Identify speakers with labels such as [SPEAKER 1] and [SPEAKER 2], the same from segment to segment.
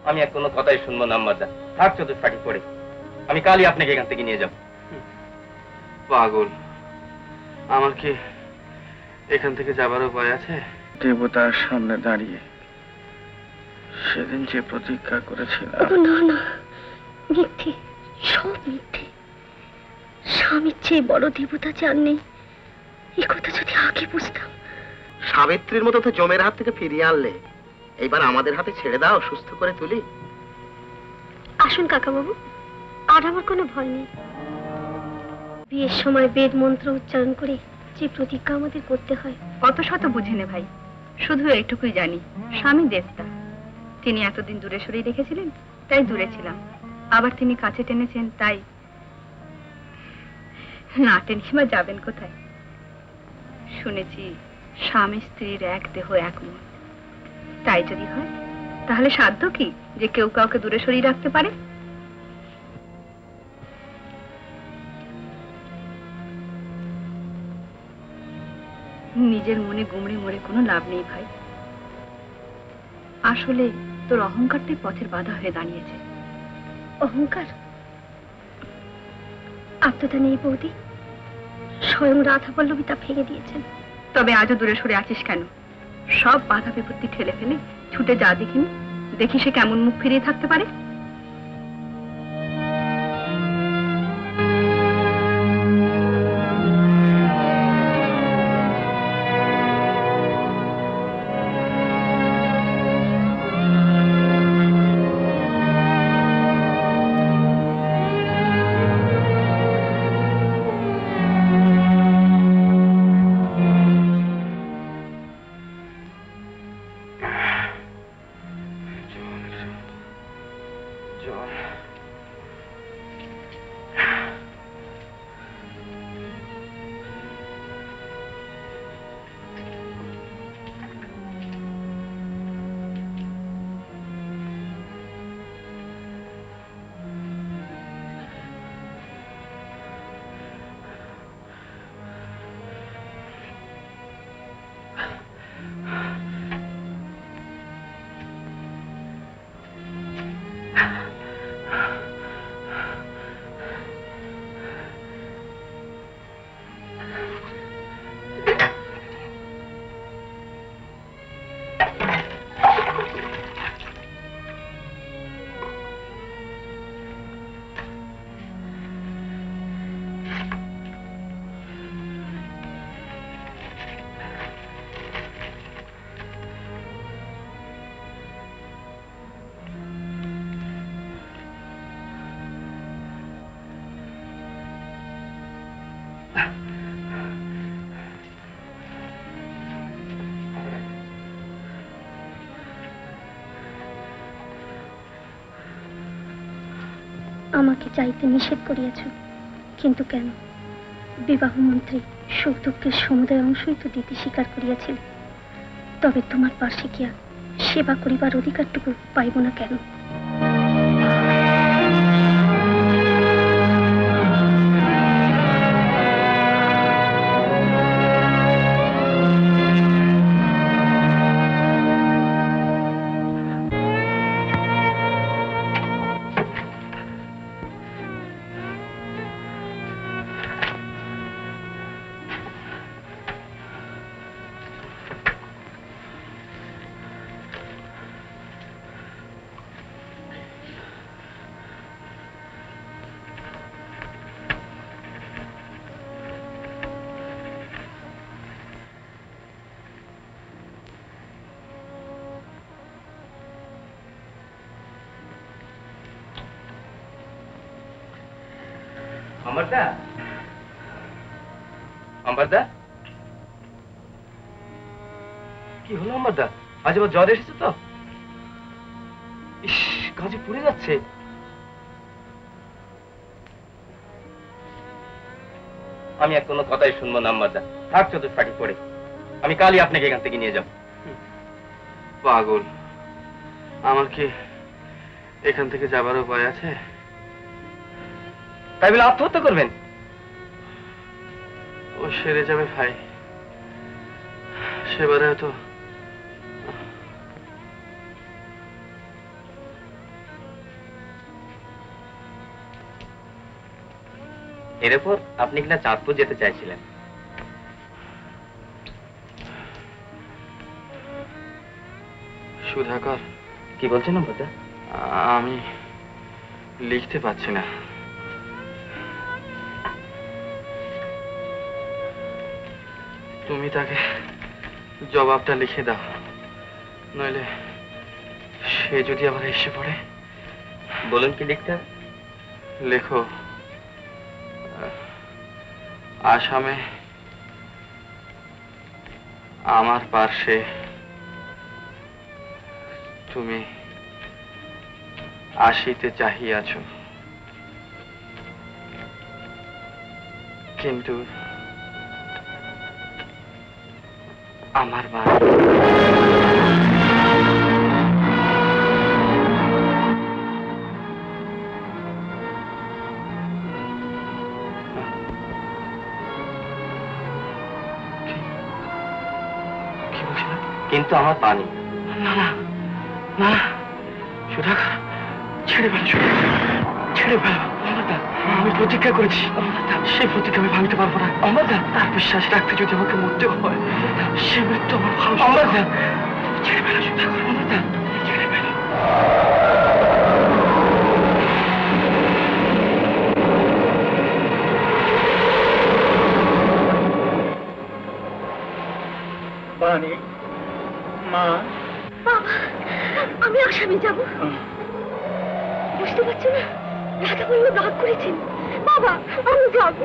[SPEAKER 1] আমি আর কোনো কথাই শুনবো না আম্মাজান। থাক চতুষ্পাটি পড়ে, আমি কালই আপনাকে এখান থেকে নিয়ে যাব।
[SPEAKER 2] পাগল, আমার কি এখান থেকে যাবার উপায় আছে? দেবতার সামনে দাঁড়িয়ে সেদিন যে প্রতিজ্ঞা করেছিলাম।
[SPEAKER 3] না না, মিথ্যে, সব মিথ্যে। স্বামীর চেয়ে বড় দেবতা চান নেই, এ কথা যদি আগে বুঝতাম।
[SPEAKER 4] সাবিত্রীর মতো তো জমের হাত থেকে ফিরিয়ে আনলে, এইবার আমাদের হাতে ছেড়ে দাও, সুস্থ করে তুলি।
[SPEAKER 3] আসুন কাকাবাবু, আর আমার কোনো ভয় নেই। বিয়ের সময় বেদ মন্ত্র উচ্চারণ করে যে প্রতিজ্ঞা আমাদের করতে হয়।
[SPEAKER 5] অত শত বুঝি না ভাই, শুধু এইটুকুই জানি স্বামী দেবতা। তিনি এতদিন দূরে সরিয়ে রেখেছিলেন, তাই দূরে ছিলাম। আবার তিনি কাছে টেনেছেন, তাই না টেনে বা যাবেন কোথায়? শুনেছি স্বামী স্ত্রীর এক দেহ এক মন। তাই যদি হয় তাহলে সাধ্য কি যে কেউ কাউকে দূরে সরিয়ে রাখতে পারে? নিজের মনে গুমড়ে মরে কোনো লাভ নেই ভাই। আসলে তোর অহংকারটাই পথের বাধা হয়ে দাঁড়িয়েছে।
[SPEAKER 3] অহংকার? আত্মতা নেই বৌদি, স্বয়ং রাধা পল্লবী তা ভেঙে দিয়েছেন।
[SPEAKER 5] তবে আজও দূরে সরে আছিস কেন? সব বাধা বিপত্তি ঠেলে ফেলে ছুটে যা দেখিনি, দেখি সে কেমন মুখ ফিরিয়ে থাকতে পারে।
[SPEAKER 3] আমাকে চাইতে নিষেধ করিয়াছ, কিন্তু কেন? বিবাহ মন্ত্রী সুখ দুঃখের সমুদয় অংশই তো দিতে স্বীকার করিয়াছিল, তবে তোমার পাশে গিয়া সেবা করিবার অধিকারটুকু পাইব না কেন?
[SPEAKER 1] অমরদা, অমরদা, কি হলো অমরদা? আজ আবার জ্বর এসেছে তো? ইস, কাজে পুড়ে যাচ্ছে। আমি আর কোনো কথাই শুনবো না আম্মাজান। থাক চতুষ্পাটি পড়ে, আমি কালই আপনাকে এখান থেকে নিয়ে যাব।
[SPEAKER 2] পাগল, আমার কি এখান থেকে যাবার উপায় আছে?
[SPEAKER 1] তাই বলে আত্মহত্যা করবেন?
[SPEAKER 2] ও সেরে যাবে ভাই, সেবারে হয়তো
[SPEAKER 1] এরপর আপনি কিনা চাঁদপুর যেতে চাইছিলেন।
[SPEAKER 2] সুধাকর,
[SPEAKER 1] কি বলছেন অমরদা?
[SPEAKER 2] আমি লিখতে পারছি না। তুমি তাকে জবাবটা লিখে দাও, নইলে সে যদি আবার এসে পড়ে।
[SPEAKER 1] বলুন কি লিখতে হবে?
[SPEAKER 2] লেখো, আসামে আমার পার্শ্বে তুমি আসিতে চাহিয়াছ, কিন্তু আমার মা কি বলছিলাম?
[SPEAKER 1] কিন্তু আমার পানি।
[SPEAKER 2] না না না, সুধাকর, ছেড়ে ফেলো, সুধাকর, ছেড়ে ফেলো। অমরদা, আমি প্রতিজ্ঞা করেছি, অমরদা, সেই প্রতিজ্ঞা আমি ভাঙতে পারবো না। অমরদা, তার বিশ্বাস রাখতে যদি আমাকে মরতে হয়, সে মৃত্যু আমার ভালো। অমরদা, ছেড়ে ফেলো সুধাকর, অমরদা, ছেড়ে ফেলো।
[SPEAKER 4] বাণী, মা,
[SPEAKER 3] বাবা, আমি আসামে যাব। বুঝতে পারছো না, রাধা বলল রাগ করেছেন। বাবা, আমি যাব।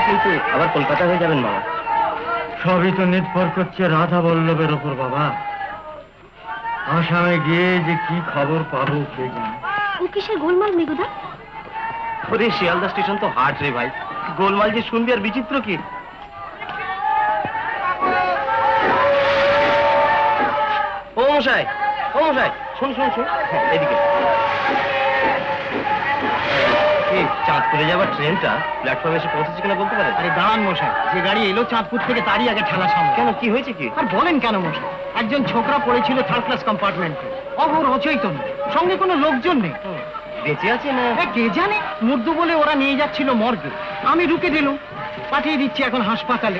[SPEAKER 1] কিন্তু আবার কলকাতা হয়ে যাবেন মামা।
[SPEAKER 6] সবই তো নির্ভর করছে রাধা বল্লভের ওপর বাবা। আসামে গিয়ে যে কি খবর পাবো কে জানে।
[SPEAKER 3] ও কিসের গোলমাল মেঘুদা?
[SPEAKER 1] ওরে শিয়ালদা স্টেশন তো হাট রে ভাই, গোলমাল যে শুনবি আর বিচিত্র কি। ও মশাই, ও মশাই, শুন শুন শুন, হ্যাঁ, এদিকে। কি চাঁদপুরে যাবার ট্রেনটা প্ল্যাটফর্মে এসে পৌঁছেছে কিনা বলতে পারেন?
[SPEAKER 6] আরে দাঁড়ান মশাই, যে গাড়ি এলো চাঁদপুর থেকে তারই আগে ঠেলা সামনে।
[SPEAKER 1] কেন, কি হয়েছে কি?
[SPEAKER 6] আর বলেন কেন মশাই, একজন ছোকরা পড়েছিল থার্ড ক্লাস কম্পার্টমেন্টে, অঘোর অচৈতন্য, সঙ্গে কোনো লোকজন নেই।
[SPEAKER 1] বেঁচে আছে না?
[SPEAKER 6] কে জানে, মুর্দু বলে ওরা নিয়ে যাচ্ছিল মর্গে। আমি রুকে দিলুম, পাঠিয়ে দিচ্ছি এখন হাসপাতালে।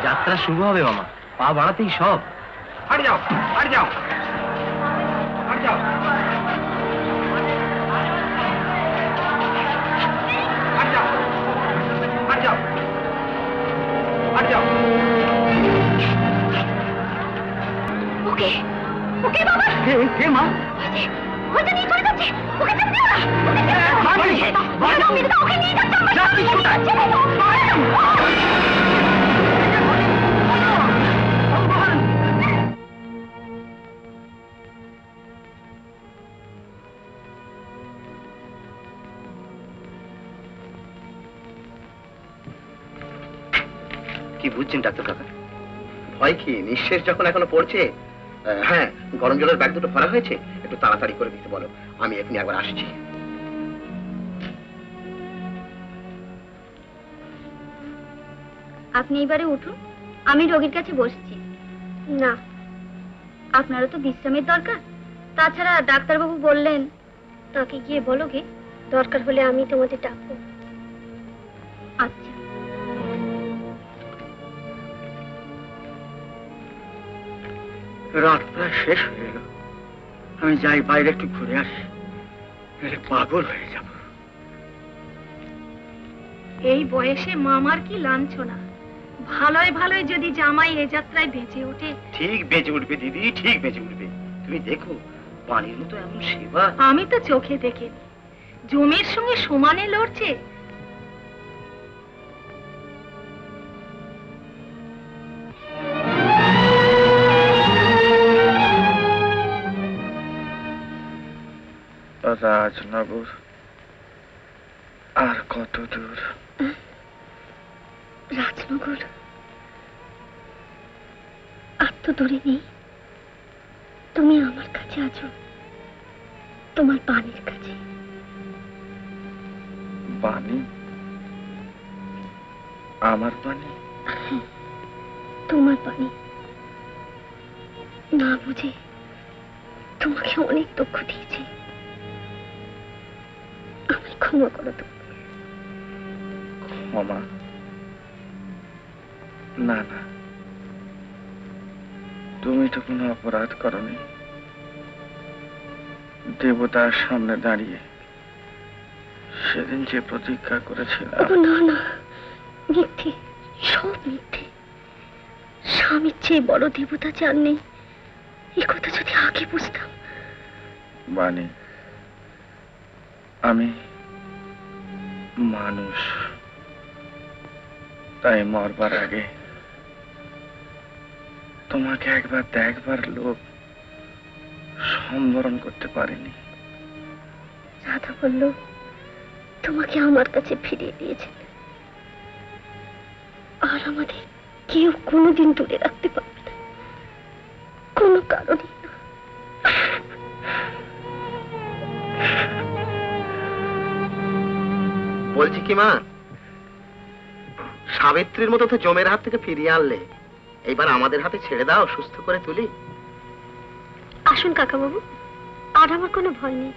[SPEAKER 1] যাত্রা শুরু হবে মামা, পা বাড়াতেই সব।
[SPEAKER 2] হাট যাও, হাট যাও, হাট যাও, হাট যাও, হাট যাও, হাট যাও।
[SPEAKER 3] ওকে, ওকে বাবা।
[SPEAKER 6] কে মা?
[SPEAKER 3] ওকে নিয়ে চলে যাচ্ছে। ওকে যেতে দিও না। ওকে যেতে দিও না। মেঘুদা, ওকে নিয়ে যাচ্ছে।
[SPEAKER 1] কি বুঝছেন ডাক্তার কাকা?
[SPEAKER 4] ভয় কি, নিঃশেষ যখন এখনো পড়ছে। হ্যাঁ, গরম জলের ব্যাগ দুটো ভরা হয়েছে, একটু তাড়াতাড়ি করে দিতে বলো, আমি এখনি একবার আসছি।
[SPEAKER 3] আপনি এবারে উঠুন, আমি রোগীর কাছে বসছি। না, আপনারও তো বিশ্রামের দরকার। তাছাড়া ডাক্তারবাবু বললেন, তাকে গিয়ে বলো গে, দরকার হলে আমি তোমাদের ডাকবো। আচ্ছা।
[SPEAKER 6] রাত প্রায় শেষ হয়ে এলো, আমি যাই বাইরে একটু ঘুরে আসি, পাগল হয়ে যাব।
[SPEAKER 3] এই বয়সে মামার কি লাঞ্ছনা। ভালোই ভালোই যদি জামাই এ যাত্রায় বেঁচে ওঠে।
[SPEAKER 4] ঠিক বেঁচে উঠবে দিদি, ঠিক বেঁচে উঠবে। তুমি দেখো পানির মতো এমন সেবা।
[SPEAKER 3] আমি তো চোখে দেখিনি, জমির সঙ্গে সমানে লড়ছে।
[SPEAKER 2] রাজনগর আর কত দূর?
[SPEAKER 3] রাজনগর আর তো দূরে নেই। তুমি আমার কাছে আছো, তোমার পানির কাছে।
[SPEAKER 2] পানি? আমার পানি?
[SPEAKER 3] তোমার পানি। না বুঝে তোমাকে অনেক দুঃখ দিয়েছি, আমায় ক্ষমা করো তুমি।
[SPEAKER 2] ক্ষমা? না না, তুমি তো কোনো অপরাধ করনি। দেবতার সামনে দাঁড়িয়ে সেদিন যে প্রতিজ্ঞা করেছিলাম।
[SPEAKER 3] ও না না, মিথ্যে, সব মিথ্যে। স্বামীর চেয়ে বড় দেবতা চান নেই, এই কথা যদি আগে বুঝতাম।
[SPEAKER 2] বাণী, আমি মানুষ, তাই মরবার আগে তোমাকে একবার দেখবার লোক সম্বরণ করতে পারিনি।
[SPEAKER 3] রাধা বলল তোমাকে আমার কাছে ফিরিয়ে দিয়েছেন, আর আমাদের কেউ কোনোদিন দূরে রাখতে পারবে না, কোনো কারণে না।
[SPEAKER 4] বলছি কি মা, সাবিত্রীর মতো তো জমের হাত থেকে ফিরিয়ে আনলে, এইবার আমাদের হাতে ছেড়ে দাও, সুস্থ করে তুলি।
[SPEAKER 3] আসুন কাকাবাবু, আর আমার কোনো ভয় নেই।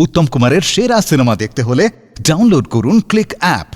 [SPEAKER 7] উত্তম কুমারের সেরা সিনেমা দেখতে হলে ডাউনলোড করুন ক্লিক অ্যাপ।